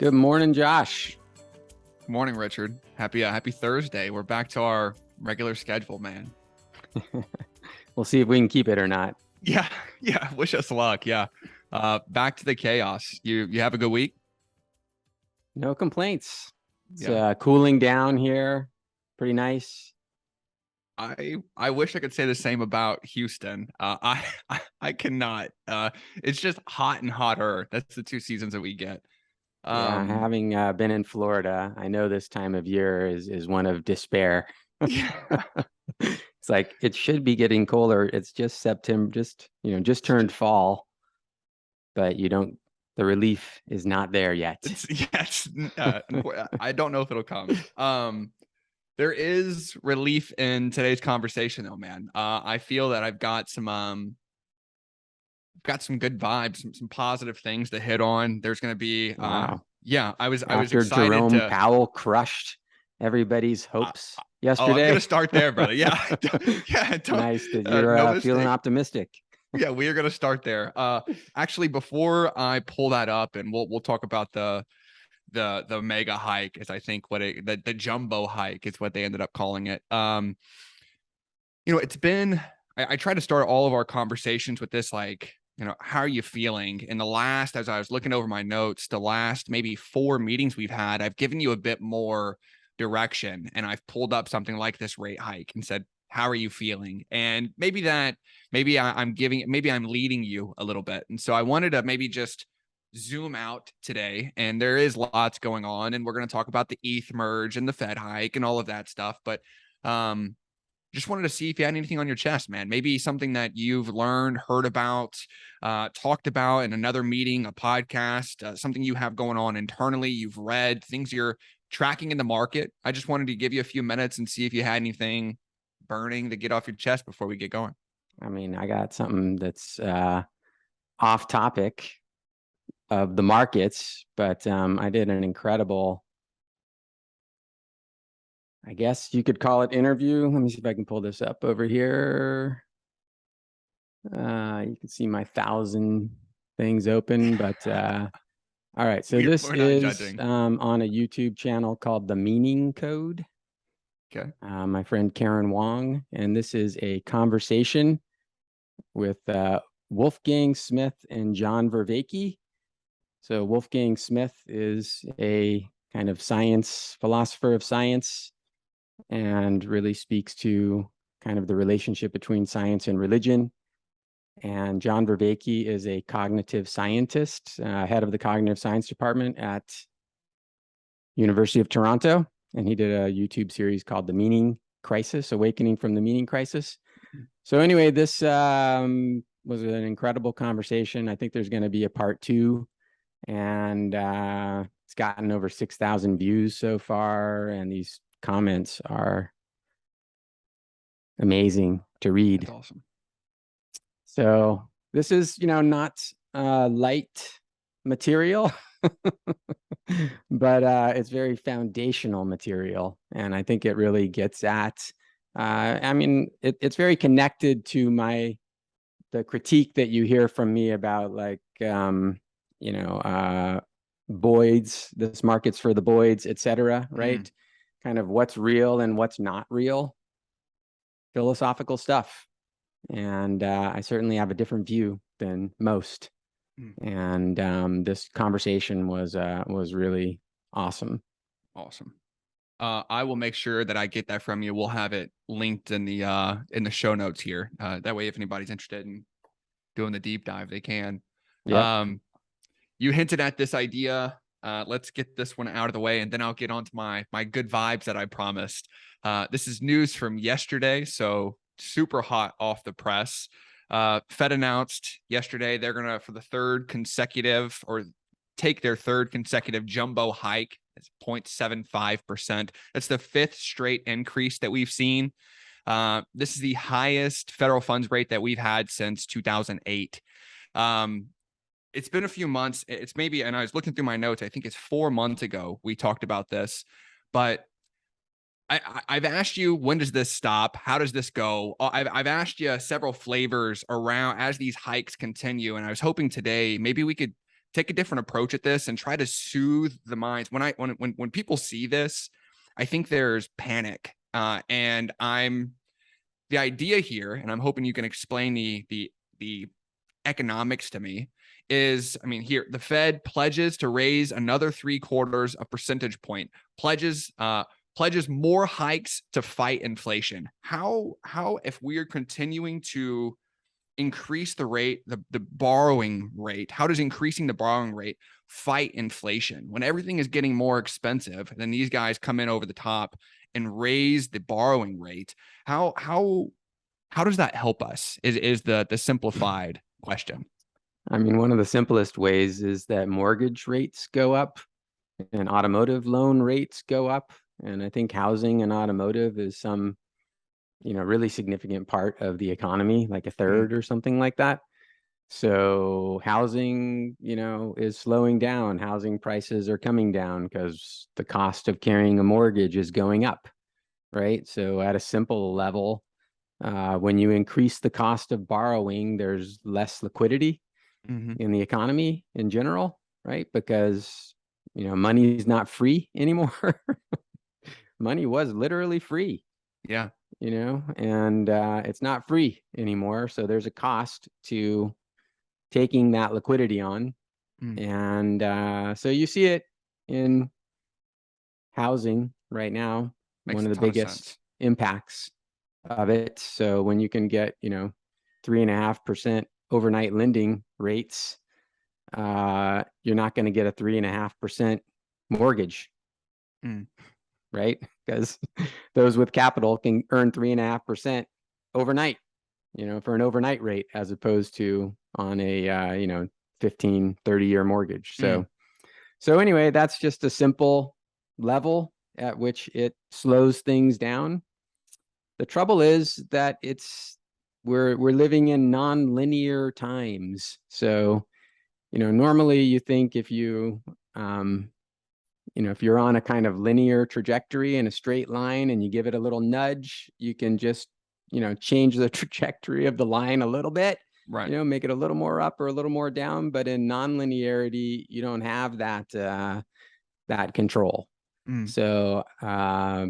Good morning, Josh. Morning, Richard. Happy Thursday. We're back to our regular schedule, man. We'll see if we can keep it or not. Yeah. Wish us luck. Yeah. Back to the chaos. You have a good week? No complaints. It's Yeah. cooling down here. Pretty nice. I wish I could say the same about Houston. I cannot. It's just hot and hotter. That's the two seasons that we get. Yeah, having been in Florida, I know this time of year is one of despair. Yeah. It's like it should be getting colder. It's just September, just turned fall, but the relief is not there yet. I don't know if it'll come. There is relief in today's conversation, though, man. I feel that I've got some good vibes, some positive things to hit on. There's going to be, Wow. I was After excited Jerome Powell crushed everybody's hopes yesterday. I'm going to start there, brother. Yeah. Nice that you're feeling optimistic. Yeah, we are going to start there. Actually, before I pull that up, and we'll talk about the mega hike, is I think the jumbo hike is what they ended up calling it. It's been, I try to start all of our conversations with this, like, how are you feeling? As I was looking over my notes, the last maybe 4 meetings we've had, I've given you a bit more direction, and I've pulled up something like this rate hike and said, how are you feeling? And maybe I'm leading you a little bit. And so I wanted to maybe just zoom out today, and there is lots going on, and we're going to talk about the ETH merge and the Fed hike and all of that stuff. But, just wanted to see if you had anything on your chest, man. Maybe something that you've learned, heard about, talked about in another meeting, a podcast, something you have going on internally, you've read, things you're tracking in the market. I just wanted to give you a few minutes and see if you had anything burning to get off your chest before we get going. I mean, I got something that's off topic of the markets, but I did an incredible, I guess you could call it, interview. Let me see if I can pull this up over here. You can see my 1,000 things open, but all right. So this is on a YouTube channel called The Meaning Code. Okay. My friend Karen Wong, and this is a conversation with Wolfgang Smith and John Vervaeke. So Wolfgang Smith is a kind of philosopher of science, and really speaks to kind of the relationship between science and religion. And John Vervaeke is a cognitive scientist, head of the cognitive science department at University of Toronto. And he did a YouTube series called The Meaning Crisis, Awakening from the Meaning Crisis. So anyway, this was an incredible conversation. I think there's going to be a part 2, and it's gotten over 6,000 views so far. And these comments are amazing to read. That's awesome. So this is, not light material, but it's very foundational material. And I think it really gets at, it's very connected to the critique that you hear from me about, like, Boyds, this market's for the Boyds, etc. Right? Kind of what's real and what's not real, philosophical stuff. And I certainly have a different view than most. And this conversation was really awesome. Awesome. I will make sure that I get that from you. We'll have it linked in the show notes here. That way, if anybody's interested in doing the deep dive, they can. Yeah. You hinted at this idea. Let's get this one out of the way, and then I'll get on to my good vibes that I promised. This is news from yesterday, so super hot off the press. Fed announced yesterday they're going to, for the take their third consecutive jumbo hike. It's 0.75%. That's the 5th straight increase that we've seen. This is the highest federal funds rate that we've had since 2008. It's been a few months. It's maybe, and I was looking through my notes, I think it's 4 months ago we talked about this, but I've asked you, when does this stop? How does this go? I've asked you several flavors around as these hikes continue, and I was hoping today maybe we could take a different approach at this and try to soothe the minds. When people see this, I think there's panic. And the idea here, and I'm hoping you can explain the economics to me, is, I mean, here the Fed pledges to raise another 3/4 of percentage point, pledges more hikes to fight inflation. How if we are continuing to increase the rate, the borrowing rate, how does increasing the borrowing rate fight inflation when everything is getting more expensive? Then these guys come in over the top and raise the borrowing rate. How does that help us? Is the simplified question. I mean, one of the simplest ways is that mortgage rates go up and automotive loan rates go up. And I think housing and automotive is some, really significant part of the economy, like a third or something like that. So housing, is slowing down. Housing prices are coming down because the cost of carrying a mortgage is going up, right? So at a simple level, when you increase the cost of borrowing, there's less liquidity in the economy in general, right? Because, money is not free anymore. Money was literally free. Yeah. And it's not free anymore. So there's a cost to taking that liquidity on. And so you see it in housing right now. Makes one of a the ton of biggest sense. impacts of it. So when you can get, 3.5% overnight lending rates, you're not going to get a 3.5% mortgage, right? Because those with capital can earn 3.5% overnight, for an overnight rate, as opposed to on a 15, 30-year mortgage. So anyway, that's just a simple level at which it slows things down. The trouble is that we're living in non-linear times. So, normally you think if you if you're on a kind of linear trajectory in a straight line and you give it a little nudge, you can just, change the trajectory of the line a little bit, right? Make it a little more up or a little more down. But in non-linearity, you don't have that control. So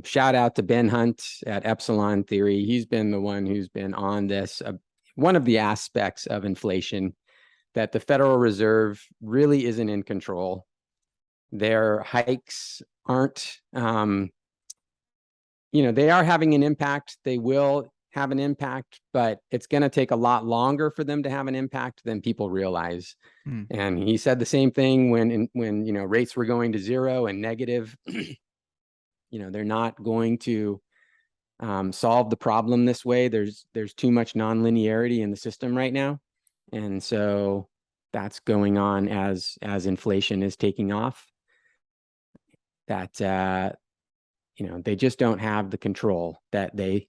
shout out to Ben Hunt at Epsilon Theory. He's been the one who's been on this. One of the aspects of inflation that the Federal Reserve really isn't in control. Their hikes aren't, they are having an impact. They will have an impact, but it's going to take a lot longer for them to have an impact than people realize. And he said the same thing when rates were going to zero and negative. They're not going to solve the problem this way. There's too much nonlinearity in the system right now. And so that's going on as inflation is taking off. That they just don't have the control that they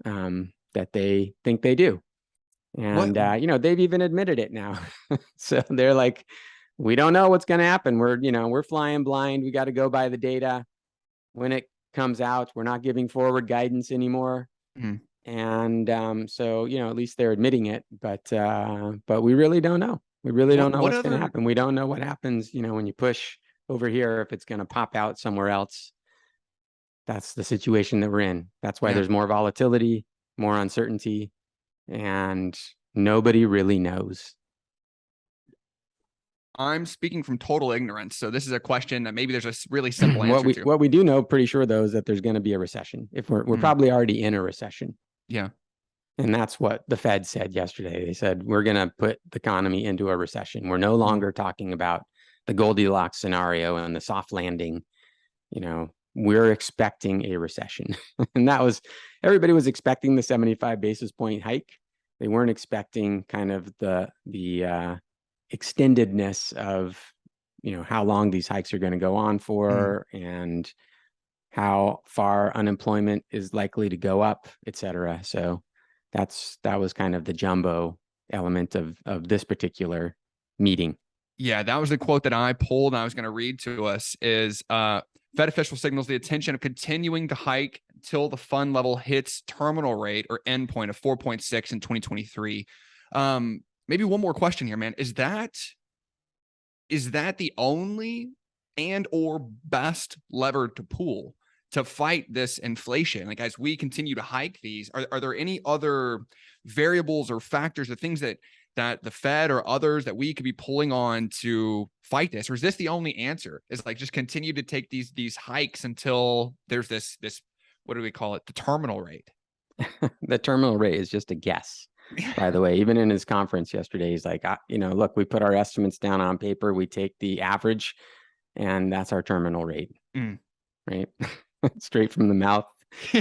think they do. And they've even admitted it now. So they're like, we don't know what's going to happen. We're flying blind. We got to go by the data when it comes out. We're not giving forward guidance anymore. And so at least they're admitting it, but we really don't know. We really don't know what's going to happen. We don't know what happens, when you push over here, if it's going to pop out somewhere else. That's the situation that we're in. That's why there's more volatility, more uncertainty, and nobody really knows. I'm speaking from total ignorance. So this is a question that maybe there's a really simple answer to. What we do know pretty sure, though, is that there's going to be a recession. If we're probably already in a recession. Yeah. And that's what the Fed said yesterday. They said, we're going to put the economy into a recession. We're no longer talking about the Goldilocks scenario and the soft landing. We're expecting a recession. And everybody was expecting the 75 basis point hike. They weren't expecting kind of the extendedness of, how long these hikes are going to go on for and how far unemployment is likely to go up, et cetera. So that was kind of the jumbo element of this particular meeting. Yeah, that was the quote that I pulled and I was going to read to us is Fed official signals the intention of continuing to hike until the fund level hits terminal rate or endpoint of 4.6 in 2023. Maybe one more question here, man. Is that is that the only and or best lever to pull to fight this inflation? Like, as we continue to hike these, are there any other variables or factors or things that the Fed or others that we could be pulling on to fight this? Or is this the only answer? Is like just continue to take these hikes until there's this, what do we call it? The terminal rate. The terminal rate is just a guess. By the way, even in his conference yesterday, he's like, look, we put our estimates down on paper. We take the average, and that's our terminal rate, right? Straight from the mouth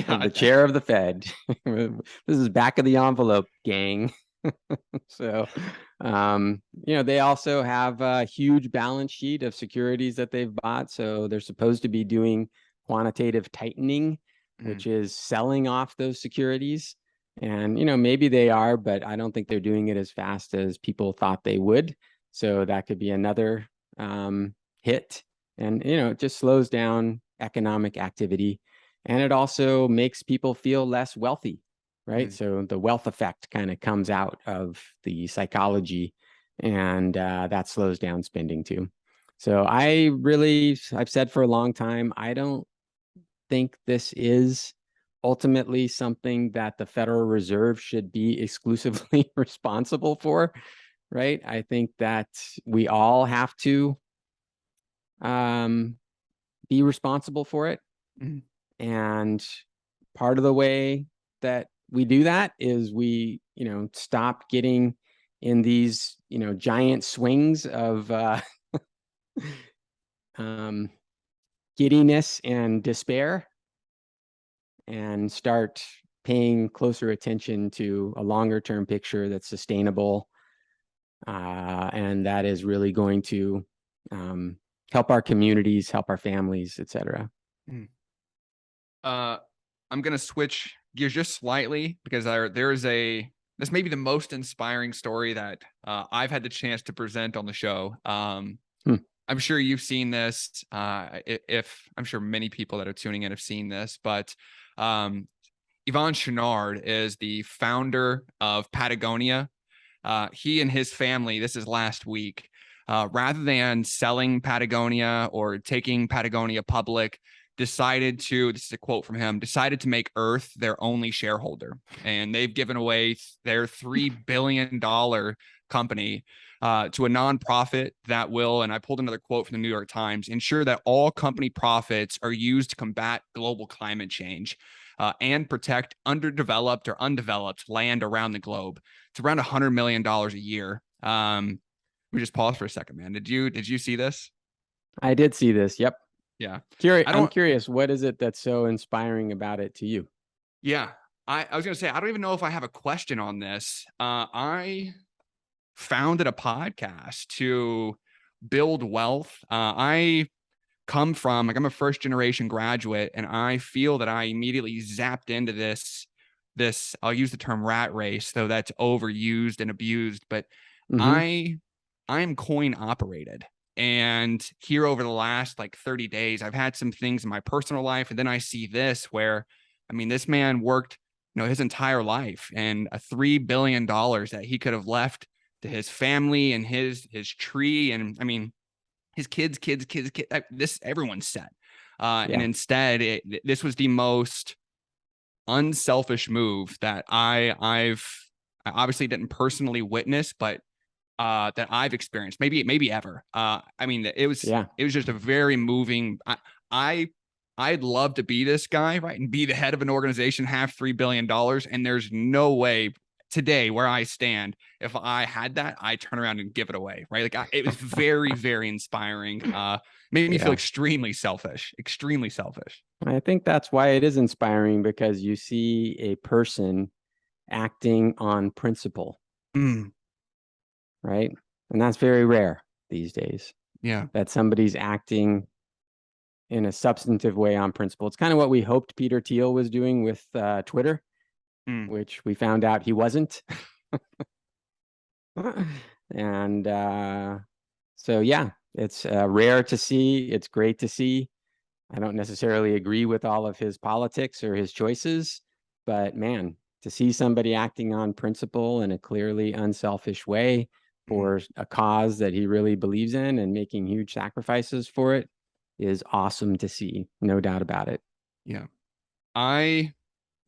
of the chair of the Fed. This is back of the envelope, gang. So, they also have a huge balance sheet of securities that they've bought. So they're supposed to be doing quantitative tightening, which is selling off those securities. And, maybe they are, but I don't think they're doing it as fast as people thought they would. So that could be another hit. And, it just slows down economic activity. And it also makes people feel less wealthy, right? So the wealth effect kind of comes out of the psychology, and that slows down spending too. So I've said for a long time, I don't think this is ultimately something that the Federal Reserve should be exclusively responsible for, right? I think that we all have to be responsible for it. And part of the way that we do that is we, stop getting in these, giant swings of giddiness and despair, and start paying closer attention to a longer term picture that's sustainable, and that is really going to help our communities, help our families, etc. I'm going to switch gears just slightly because this may be the most inspiring story that I've had the chance to present on the show. I'm sure you've seen this. I'm sure many people that are tuning in have seen this, but Yvon Chouinard is the founder of Patagonia. He and his family, this is last week, rather than selling Patagonia or taking Patagonia public, this is a quote from him, decided to make Earth their only shareholder. And they've given away their $3 billion company to a nonprofit that will, and I pulled another quote from the New York Times, ensure that all company profits are used to combat global climate change and protect underdeveloped or undeveloped land around the globe. It's around $100 million a year. Let me just pause for a second, man. Did you see this? I did see this. Yep. Yeah. I'm curious, what is it that's so inspiring about it to you? Yeah. I was going to say, I don't even know if I have a question on this. I founded a podcast to build wealth. I come from, I'm a first generation graduate, and I feel that I immediately zapped into this, I'll use the term rat race, though that's overused and abused, but I am coin operated. And here over the last 30 days, I've had some things in my personal life. And then I see this where, this man worked, his entire life, and a $3 billion that he could have left to his family and his tree. And his kids, this, everyone's set. And instead this was the most unselfish move that I obviously didn't personally witness, but that I've experienced, maybe ever. It was just a very moving. I'd love to be this guy, right, and be the head of an organization, have $3 billion, and there's no way today where I stand, if I had that, I turn around and give it away, right? It was very, very inspiring. Made me feel extremely selfish. I think that's why it is inspiring, because you see a person acting on principle. Right? And that's very rare these days. Yeah. That somebody's acting in a substantive way on principle. It's kind of what we hoped Peter Thiel was doing with Twitter, which we found out he wasn't. And so, yeah, it's rare to see. It's great to see. I don't necessarily agree with all of his politics or his choices, but man, to see somebody acting on principle in a clearly unselfish way for a cause that he really believes in and making huge sacrifices for it is awesome to see. No doubt about it. Yeah. I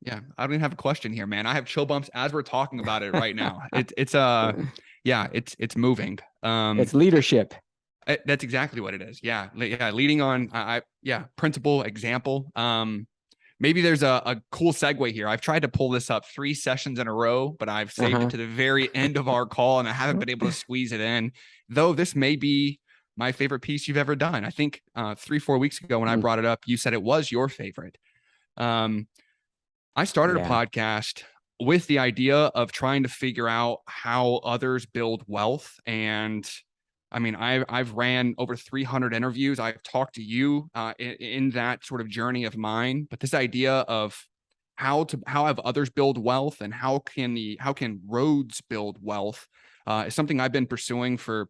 don't even have a question here, man. I have chill bumps as we're talking about it right now. It's moving. It's leadership. That's exactly what it is. Yeah. Yeah. Leading on, principle, example. Maybe there's a cool segue here. I've tried to pull this up 3 sessions in a row, but I've saved it to the very end of our call and I haven't been able to squeeze it in, though this may be my favorite piece you've ever done. I think 3-4 weeks ago when I brought it up, you said it was your favorite. I started a podcast with the idea of trying to figure out how others build wealth. And I mean, I've ran over 300 interviews. I've talked to you in that sort of journey of mine. But this idea of how have others build wealth and how can Rhodes build wealth is something I've been pursuing for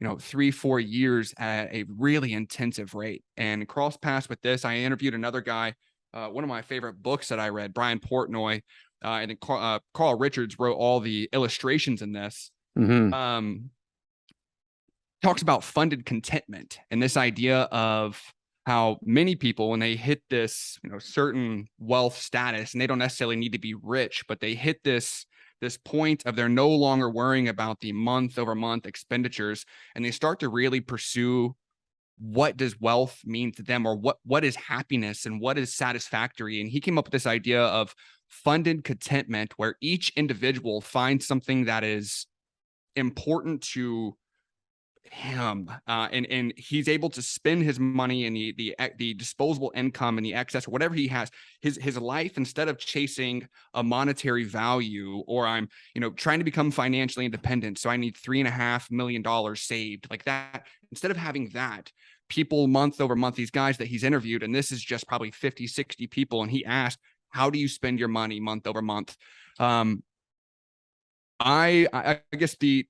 3-4 years at a really intensive rate. And cross paths with this, I interviewed another guy. One of my favorite books that I read, Brian Portnoy, and then Carl Richards wrote all the illustrations in this. Talks about funded contentment and this idea of how many people, when they hit this, certain wealth status, and they don't necessarily need to be rich, but they hit this point of they're no longer worrying about the month over month expenditures, and they start to really pursue what does wealth mean to them, or what is happiness and what is satisfactory. And he came up with this idea of funded contentment, where each individual finds something that is important to him, and he's able to spend his money and the disposable income and the excess or whatever he has, his life, instead of chasing a monetary value, or I'm trying to become financially independent, so I need $3.5 million saved, like that. Instead of having that, people month over month, these guys that he's interviewed, and this is just probably 50-60 people, and he asked, how do you spend your money month over month? I guess the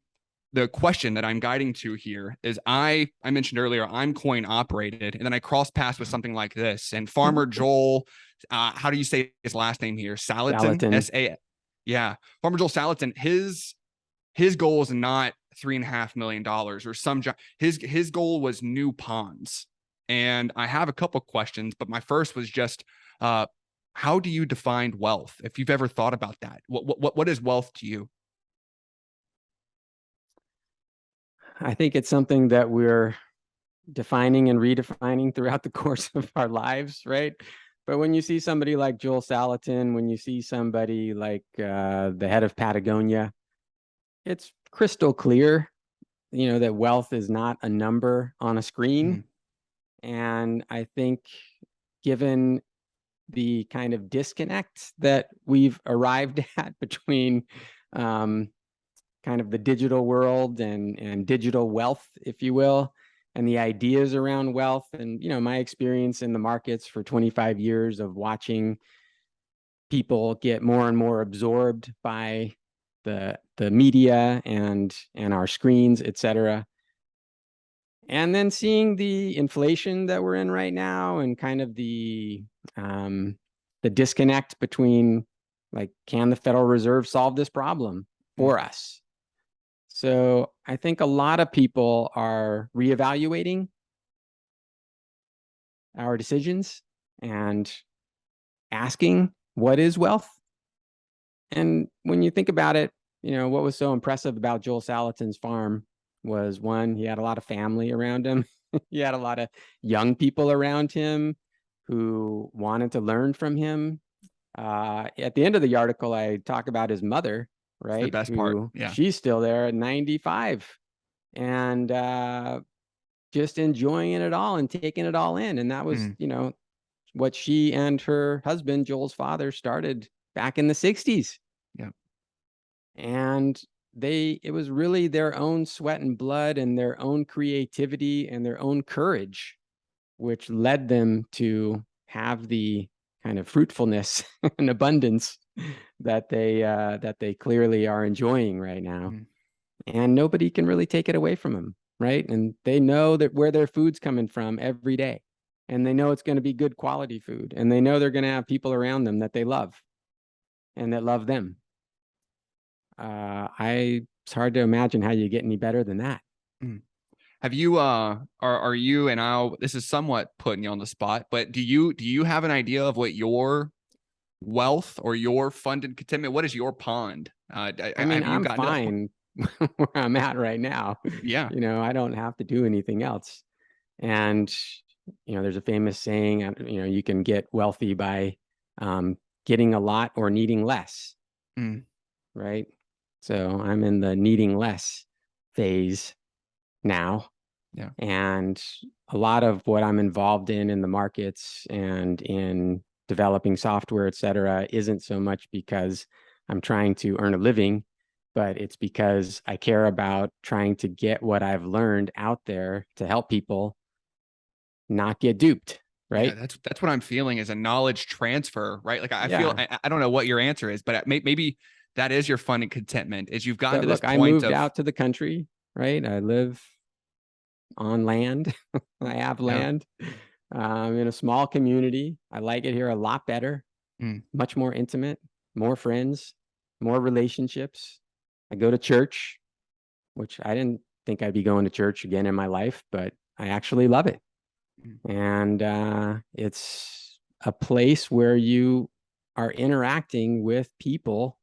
question that I'm guiding to here is, I mentioned earlier, I'm coin operated, and then I cross paths with something like this. And Farmer Joel, how do you say his last name here? Salatin. S-A. Yeah. Farmer Joel Salatin, his goal is not $3.5 million or his goal was new ponds. And I have a couple questions, but my first was just, how do you define wealth? If you've ever thought about that, what is wealth to you? I think it's something that we're defining and redefining throughout the course of our lives, right? But when you see somebody like Joel Salatin, when you see somebody like the head of Patagonia, it's crystal clear, that wealth is not a number on a screen. And I think, given the kind of disconnect that we've arrived at between kind of the digital world and digital wealth, if you will, and the ideas around wealth, and my experience in the markets for 25 years of watching people get more and more absorbed by the media and our screens, etc. And then seeing the inflation that we're in right now, and kind of the disconnect between, like, can the Federal Reserve solve this problem for us? So I think a lot of people are reevaluating our decisions and asking, what is wealth? And when you think about it, what was so impressive about Joel Salatin's farm was, one, he had a lot of family around him. He had a lot of young people around him who wanted to learn from him. At the end of the article, I talk about his mother, right? The best part. Yeah. She's still there at 95 and just enjoying it all and taking it all in. And that was, what she and her husband, Joel's father, started back in the 60s. Yeah. And it was really their own sweat and blood and their own creativity and their own courage, which led them to have the kind of fruitfulness and abundance that they clearly are enjoying right now. And nobody can really take it away from them, right? And they know that where their food's coming from every day, and they know it's going to be good quality food, and they know they're going to have people around them that they love and that love them. I it's hard to imagine how you get any better than that. Have you are you, and this is somewhat putting you on the spot, but do you have an idea of what your wealth or your funded contentment, what is your pond? I mean, have you I'm gotten to that point? fine where I'm at right now. Yeah. I don't have to do anything else. And, there's a famous saying, you can get wealthy by getting a lot or needing less, right? So I'm in the needing less phase now. Yeah. And a lot of what I'm involved in the markets and in developing software, et cetera, isn't so much because I'm trying to earn a living, but it's because I care about trying to get what I've learned out there to help people not get duped, Yeah, right? that's what I'm feeling, is a knowledge transfer, right? Like I feel, Yeah. I don't know what your answer is, but maybe that is your fun and contentment, is you've gotten But to this look, I point moved of, out to the country, right? I live on land. I have yeah, land in a small community. I like it here a lot better, much more intimate, more friends, more relationships. I go to church, which I didn't think I'd be going to church again in my life, but I actually love it. And it's a place where you are interacting with people,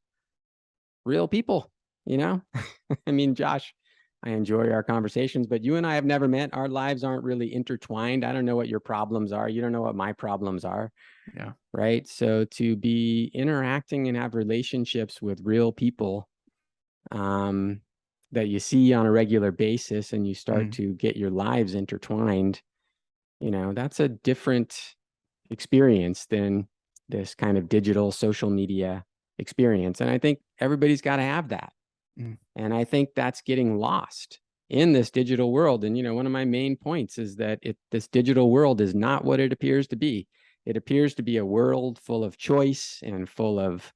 real people, I mean, Josh, I enjoy our conversations, but you and I have never met. Our lives aren't really intertwined. I don't know what your problems are. You don't know what my problems are. yeah, Right. So to be interacting and have relationships with real people that you see on a regular basis, and you start to get your lives intertwined, that's a different experience than this kind of digital social media experience. And I think everybody's got to have that. And I think that's getting lost in this digital world. And, one of my main points is that this digital world is not what it appears to be. It appears to be a world full of choice and full of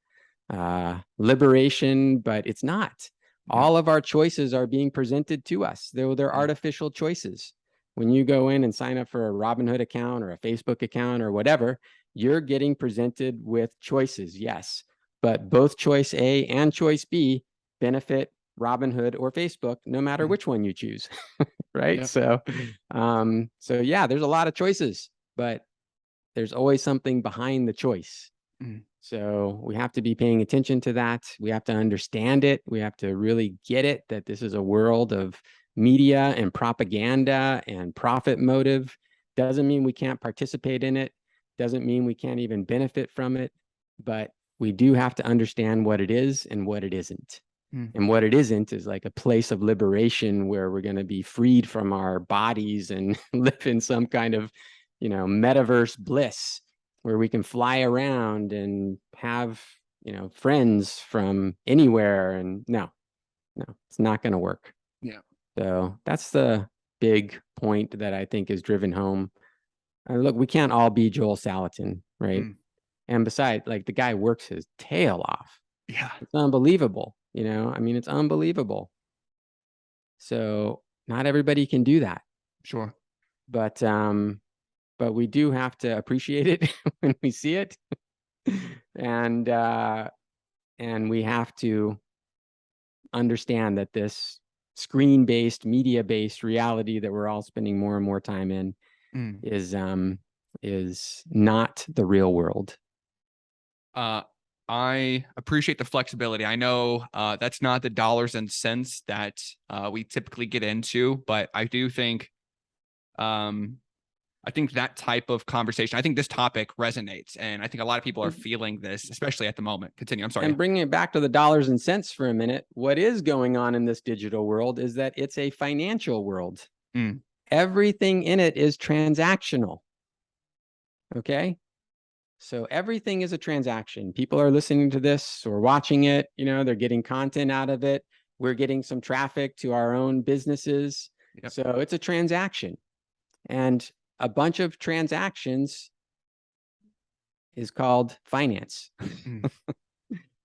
liberation, but it's not. All of our choices are being presented to us, though they're artificial choices. When you go in and sign up for a Robinhood account or a Facebook account or whatever, you're getting presented with choices, yes. But both choice A and choice B benefit Robinhood or Facebook, no matter which one you choose, right? yeah, So yeah, there's a lot of choices, but there's always something behind the choice. So we have to be paying attention to that. We have to understand it. We have to really get it, that this is a world of media and propaganda and profit motive. Doesn't mean we can't participate in it. Doesn't mean we can't even benefit from it. But we do have to understand what it is and what it isn't. And what it isn't is like a place of liberation where we're going to be freed from our bodies and live in some kind of, metaverse bliss where we can fly around and have, friends from anywhere. And no, it's not going to work. yeah, So that's the big point that I think is driven home. Look, we can't all be Joel Salatin, right? And besides, like, the guy works his tail off. yeah, It's unbelievable. I mean, it's unbelievable. So not everybody can do that, sure, but we do have to appreciate it when we see it. And we have to understand that this screen-based, media-based reality that we're all spending more and more time in is not the real world. I appreciate the flexibility. I know that's not the dollars and cents that we typically get into, but I do think that type of conversation, I think this topic resonates, and I think a lot of people are feeling this, especially at the moment. Continue. I'm sorry. And bringing it back to the dollars and cents for a minute, what is going on in this digital world is that it's a financial world. Everything in it is transactional. Okay. So everything is a transaction. People are listening to this or watching it, they're getting content out of it. We're getting some traffic to our own businesses. Yep. So it's a transaction. And a bunch of transactions is called finance.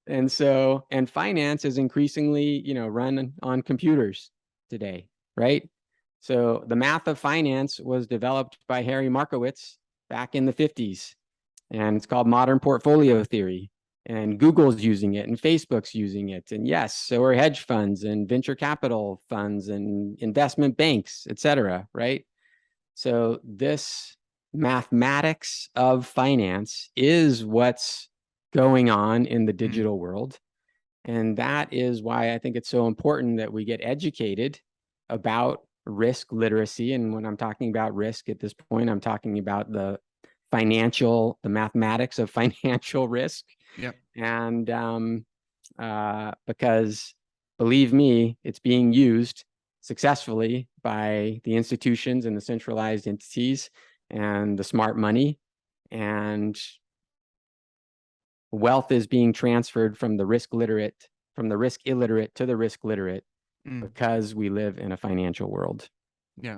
And finance is increasingly, run on computers today, right? So the math of finance was developed by Harry Markowitz back in the 50s. And it's called modern portfolio theory. and Google's using it, and Facebook's using it. And yes, so are hedge funds and venture capital funds and investment banks, et cetera, right? So this mathematics of finance is what's going on in the digital world. And that is why I think it's so important that we get educated about risk literacy. And when I'm talking about risk at this point, I'm talking about the mathematics of financial risk. Yep. And because believe me, it's being used successfully by the institutions and the centralized entities and the smart money, and wealth is being transferred from the risk illiterate to the risk literate because we live in a financial world. Yeah.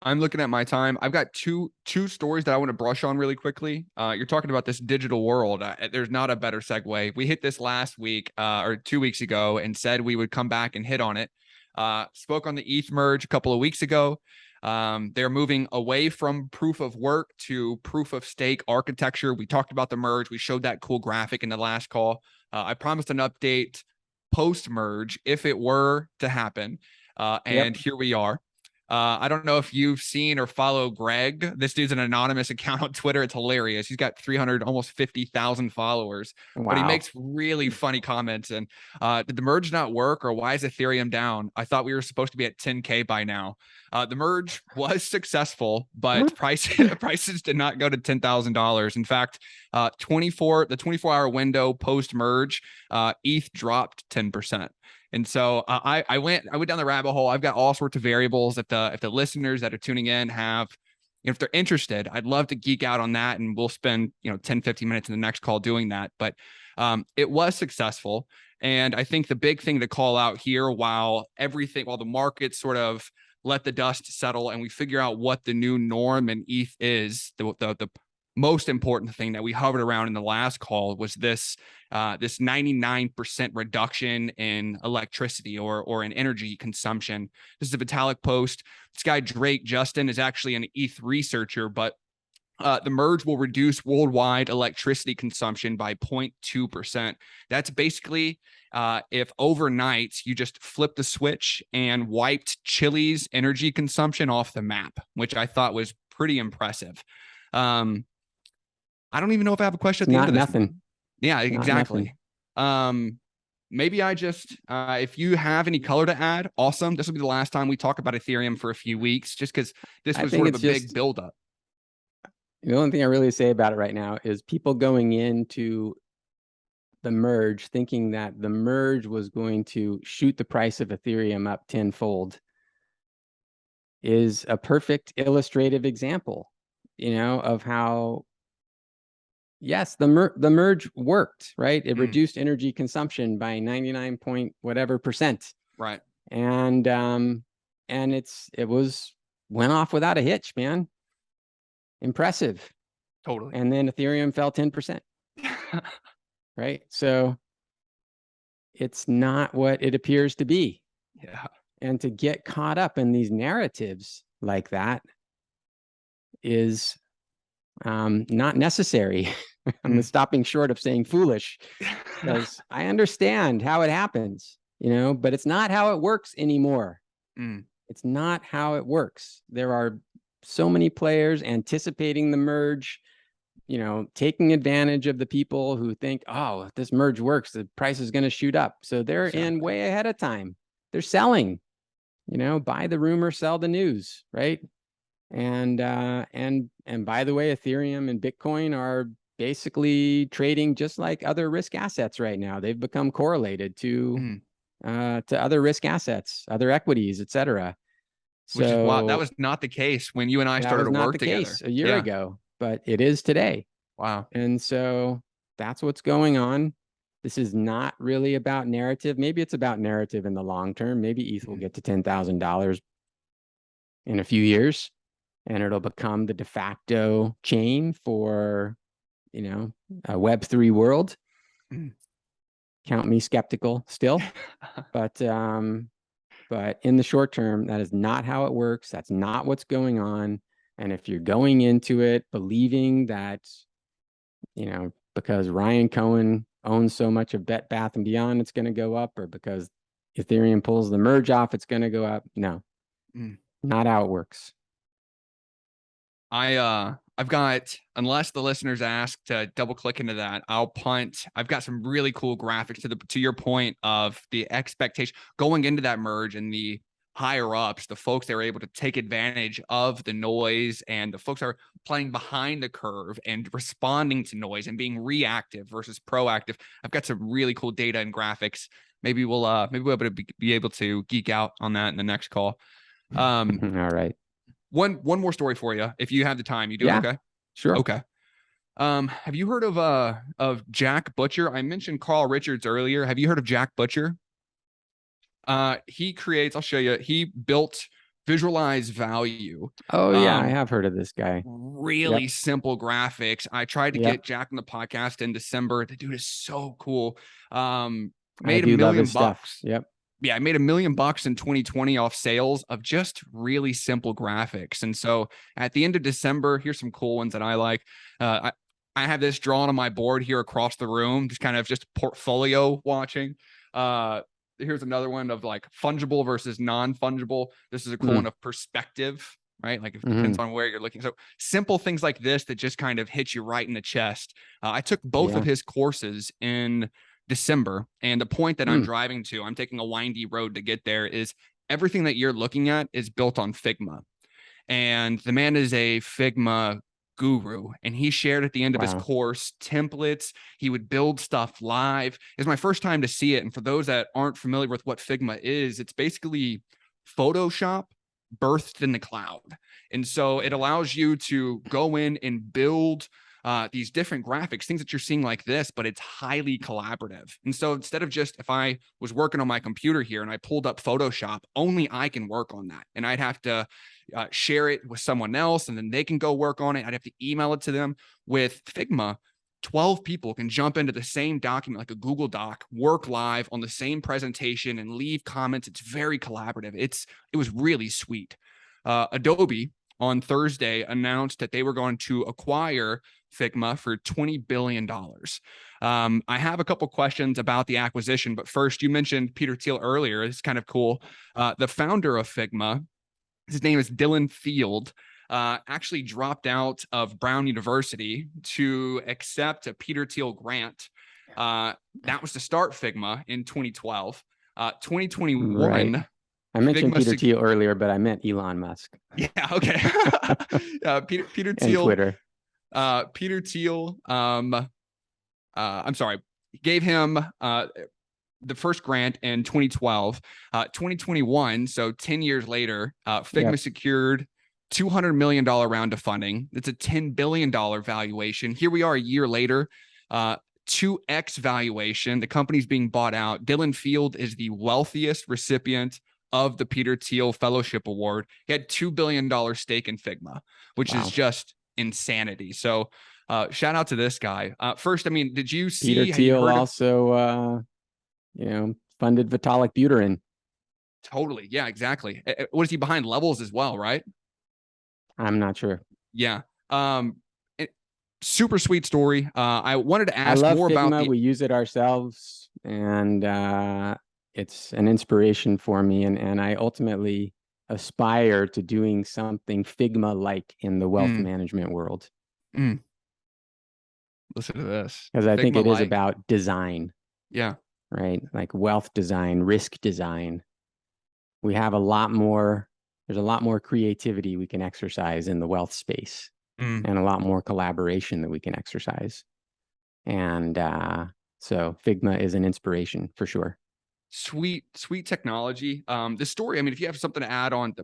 I'm looking at my time. I've got two stories that I want to brush on really quickly. You're talking about this digital world. There's not a better segue. We hit this last week or 2 weeks ago and said we would come back and hit on it. Spoke on the ETH merge a couple of weeks ago. They're moving away from proof of work to proof of stake architecture. We talked about the merge. We showed that cool graphic in the last call. I promised an update post-merge if it were to happen. And here we are. I don't know if you've seen or follow Greg. This dude's an anonymous account on Twitter. It's hilarious. He's got 300, almost 50,000 followers. Wow. But he makes really funny comments. And did the merge not work, or why is Ethereum down? I thought we were supposed to be at 10K by now. The merge was successful, but prices did not go to $10,000. In fact, the 24-hour window post merge, ETH dropped 10%. And so I went down the rabbit hole. I've got all sorts of variables. If the listeners that are tuning in have, if they're interested, I'd love to geek out on that, and we'll spend 10, 15 minutes in the next call doing that. But it was successful. And I think the big thing to call out here, while the market sort of let the dust settle and we figure out what the new norm in ETH is, the most important thing that we hovered around in the last call was this 99% reduction in electricity or in energy consumption. This is a Vitalik post. This guy, Drake Justin, is actually an ETH researcher, but the merge will reduce worldwide electricity consumption by 0.2%. That's basically if overnight you just flipped the switch and wiped Chile's energy consumption off the map, which I thought was pretty impressive. I don't even know if I have a question at the end of this. Nothing. Yeah, exactly. Maybe I just, if you have any color to add, awesome. This will be the last time we talk about Ethereum for a few weeks, just because this was sort of a big buildup. The only thing I really say about it right now is people going into the merge thinking that the merge was going to shoot the price of Ethereum up tenfold is a perfect illustrative example, of how, yes, the merge worked, right? It reduced energy consumption by 99 point whatever percent. Right. And it went off without a hitch, man. Impressive. Totally. And then Ethereum fell 10%. Right? So it's not what it appears to be. Yeah. And to get caught up in these narratives like that is not necessary. I'm stopping short of saying foolish, because I understand how it happens, but it's not how it works anymore. It's not how it works. There are so many players anticipating the merge, taking advantage of the people who think, oh, if this merge works, the price is going to shoot up. So they're in way ahead of time. They're selling, buy the rumor, sell the news, right? And by the way, Ethereum and Bitcoin are basically trading just like other risk assets right now. They've become correlated to other risk assets, other equities, etc. Which is wild. That was not the case when you and I started to work together. That was not the case a year ago, but it is today. Wow. And so that's what's going on. This is not really about narrative. Maybe it's about narrative in the long term. Maybe ETH will get to $10,000 in a few years, and it'll become the de facto chain for, a Web3 world. Count me skeptical still, but in the short term, that is not how it works. That's not what's going on. And if you're going into it believing that because Ryan Cohen owns so much of Bed Bath and Beyond, it's going to go up, or because Ethereum pulls the merge off, it's going to go up. No, not how it works. I've got, unless the listeners ask to double click into that, I'll punt. I've got some really cool graphics to your point of the expectation going into that merge, and the higher ups, the folks that are able to take advantage of the noise, and the folks that are playing behind the curve and responding to noise and being reactive versus proactive. I've got some really cool data and graphics. Maybe we'll be able to geek out on that in the next call. All right. One more story for you, if you have the time. You doing okay? Sure. Okay. Have you heard of Jack Butcher? I mentioned Carl Richards earlier. Have you heard of Jack Butcher? He creates, I'll show you, he built Visualize Value. Oh yeah, I have heard of this guy. Really simple graphics. I tried to get Jack on the podcast in December. The dude is so cool. Made $1 million bucks. Yep. Yeah, I made $1 million in 2020 off sales of just really simple graphics. And so at the end of December, here's some cool ones that I like. I have this drawn on my board here across the room, just portfolio watching. Here's another one of like fungible versus non-fungible. This is a cool one of perspective, right? Like it depends on where you're looking. So simple things like this that just kind of hit you right in the chest. I took both of his courses in December, and the point that I'm driving to, I'm taking a windy road to get there, is everything that you're looking at is built on Figma. And the man is a Figma guru, and he shared at the end of his course templates. He would build stuff live. It's my first time to see it. And for those that aren't familiar with what Figma is, it's basically Photoshop birthed in the cloud. And so it allows you to go in and build these different graphics, things that you're seeing like this, but it's highly collaborative. And so instead of just, if I was working on my computer here and I pulled up Photoshop, only I can work on that. And I'd have to share it with someone else, and then they can go work on it. I'd have to email it to them. With Figma, 12 people can jump into the same document, like a Google Doc, work live on the same presentation and leave comments. It's very collaborative. It was really sweet. Adobe on Thursday announced that they were going to acquire Figma for $20 billion. I have a couple questions about the acquisition, but first, you mentioned Peter Thiel earlier. It's kind of cool. The founder of Figma, his name is Dylan Field, actually dropped out of Brown University to accept a Peter Thiel grant. That was to start Figma in 2012. 2021. Right. I mentioned Peter Thiel earlier, but I meant Elon Musk. Yeah. Okay. Peter Thiel. And Twitter. Peter Thiel. I'm sorry. Gave him the first grant in 2012. 2021. So 10 years later, Figma secured $200 million round of funding. It's a $10 billion valuation. Here we are a year later. 2x valuation. The company's being bought out. Dylan Field is the wealthiest recipient of the Peter Thiel Fellowship Award. He had $2 billion stake in Figma, which is just insanity. So shout out to this guy. First, I mean, did you see Peter Thiel also funded Vitalik Buterin? Totally. Yeah, exactly. What is he behind? Levels as well, right? I'm not sure. Yeah. Super sweet story. I wanted to ask more Figma. about we use it ourselves, and it's an inspiration for me, and I ultimately aspire to doing something Figma-like in the wealth management world. Listen to this. Because I think it is about design. Yeah. Right? Like wealth design, risk design. We have there's a lot more creativity we can exercise in the wealth space, and a lot more collaboration that we can exercise. And so Figma is an inspiration for sure. Sweet technology. This story, I mean, if you have something to add on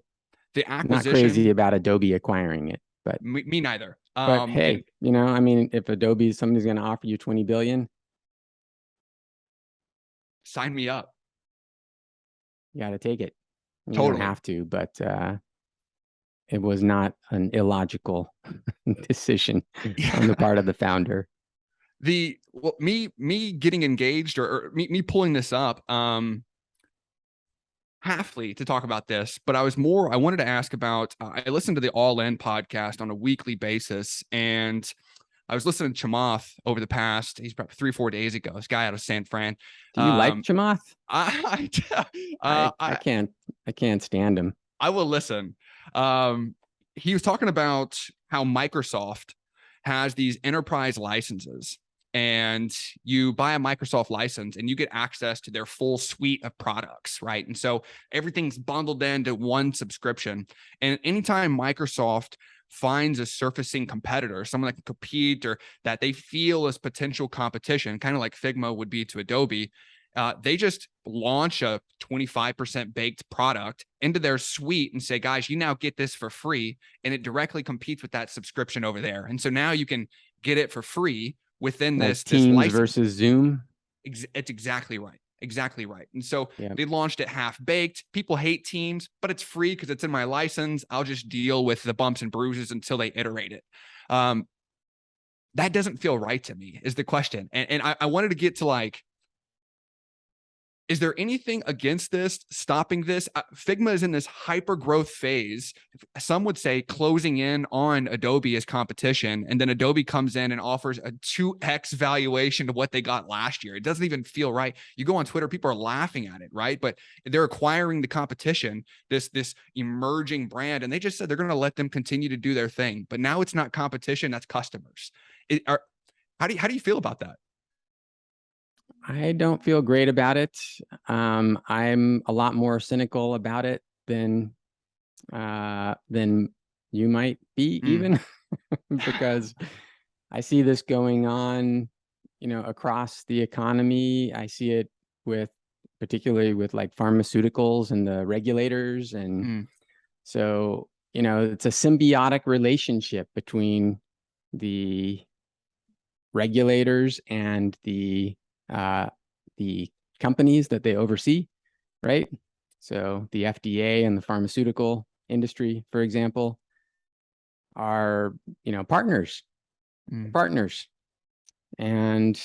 the acquisition. Not crazy about Adobe acquiring it, but me neither. But hey, I mean, if somebody's going to offer you 20 billion, sign me up. You got to take it. You totally don't have to, but it was not an illogical decision on the part of the founder. Me getting engaged or me pulling this up, halfly to talk about this, but I wanted to ask about, I listened to the All In podcast on a weekly basis, and I was listening to Chamath over the past, he's probably 3-4 days ago. This guy out of San Fran. Do you like Chamath? I, I can't stand him. I will listen. He was talking about how Microsoft has these enterprise licenses, and you buy a Microsoft license and you get access to their full suite of products, right? And so everything's bundled into one subscription. And anytime Microsoft finds a surfacing competitor, someone that can compete or that they feel is potential competition, kind of like Figma would be to Adobe, they just launch a 25% baked product into their suite and say, guys, you now get this for free. And it directly competes with that subscription over there. And so now you can get it for free within Like this Teams license versus Zoom. It's exactly right. Exactly right. And so Yeah. they launched it half baked. People hate Teams, but it's free because it's in my license. I'll just deal with the bumps and bruises until they iterate it. That doesn't feel right to me is the question. And I wanted to get to like, is there anything against this, stopping this? Figma is in this hyper growth phase. Some would say closing in on Adobe as competition. And then Adobe comes in and offers a 2x valuation to what they got last year. It doesn't even feel right. You go on Twitter, people are laughing at it, right? But they're acquiring the competition, this emerging brand. And they just said they're going to let them continue to do their thing. But now it's not competition, that's customers. How do you feel about that? I don't feel great about it. I'm a lot more cynical about it than you might be, even because I see this going on, across the economy. I see it particularly with like pharmaceuticals and the regulators. And so, it's a symbiotic relationship between the regulators and the companies that they oversee, right? So the FDA and the pharmaceutical industry, for example, are, partners, and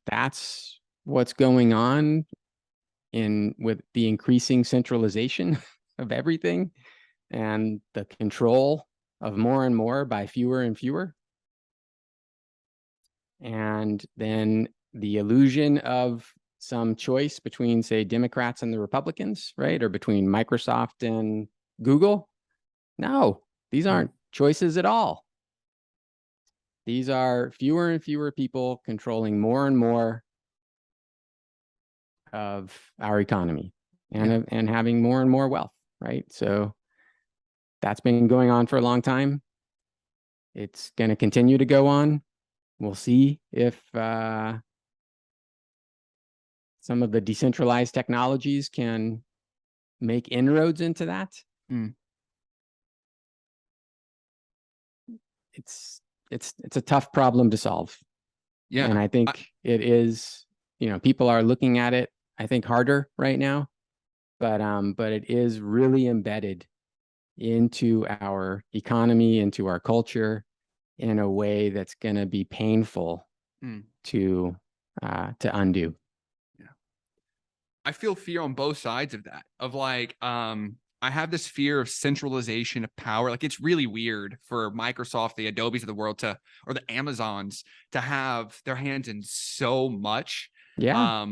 that's what's going on with the increasing centralization of everything and the control of more and more by fewer and fewer. And then the illusion of some choice between, say, Democrats and the Republicans, right? Or between Microsoft and Google. No, these aren't choices at all. These are fewer and fewer people controlling more and more of our economy and having more and more wealth, right? So that's been going on for a long time. It's going to continue to go on. We'll see if some of the decentralized technologies can make inroads into that. It's a tough problem to solve. Yeah. And I think it is, people are looking at it, I think, harder right now, but it is really embedded into our economy, into our culture in a way that's going to be painful to undo. I feel fear on both sides of that, of like, I have this fear of centralization of power. Like, it's really weird for Microsoft, the Adobes of the world or the Amazons to have their hands in so much. Yeah.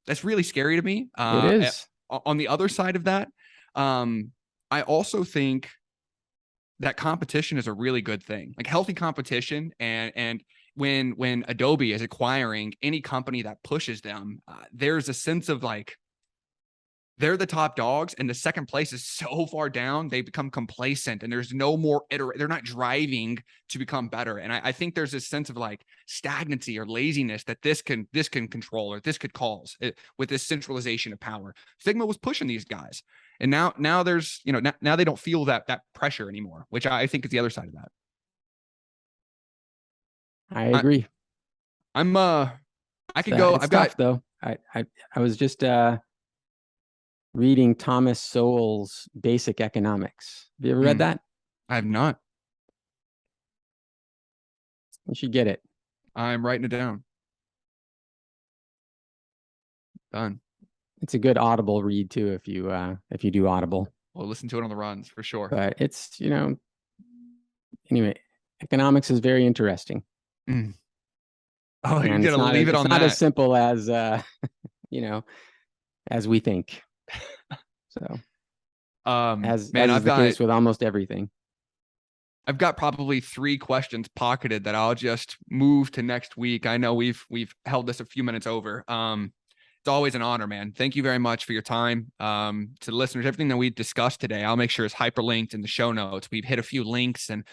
That's really scary to me. It is. On the other side of that, I also think that competition is a really good thing, like healthy competition. And when Adobe is acquiring any company that pushes them, there's a sense of like, they're the top dogs and the second place is so far down, they become complacent and there's no more they're not driving to become better. And I think there's this sense of like stagnancy or laziness that this can control or this could cause it, with this centralization of power. Figma was pushing these guys. And now there's, now they don't feel that pressure anymore, which I think is the other side of that. I agree. I could go. It's tough though. I was just reading Thomas Sowell's Basic Economics. Have you ever read that? I have not. You should get it. I'm writing it down. Done. It's a good Audible read too if you do Audible. We'll listen to it on the runs for sure. But it's, anyway, economics is very interesting. Mm. Oh, you're And gonna leave it it's on not as that. simple as, you know, as we think. So Man, as is the case with almost everything. I've got probably 3 questions pocketed that I'll just move to next week. I know we've held this a few minutes over. It's always an honor, man. Thank you very much for your time. To the listeners, everything that we discussed today, I'll make sure is hyperlinked in the show notes. We've hit a few links and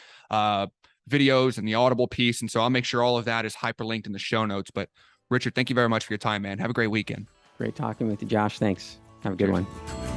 videos and the Audible piece, and so I'll make sure all of that is hyperlinked in the show notes. But Richard, thank you very much for your time, man. Have a great weekend. Great talking with you, Josh. Thanks. Have a good Cheers. one.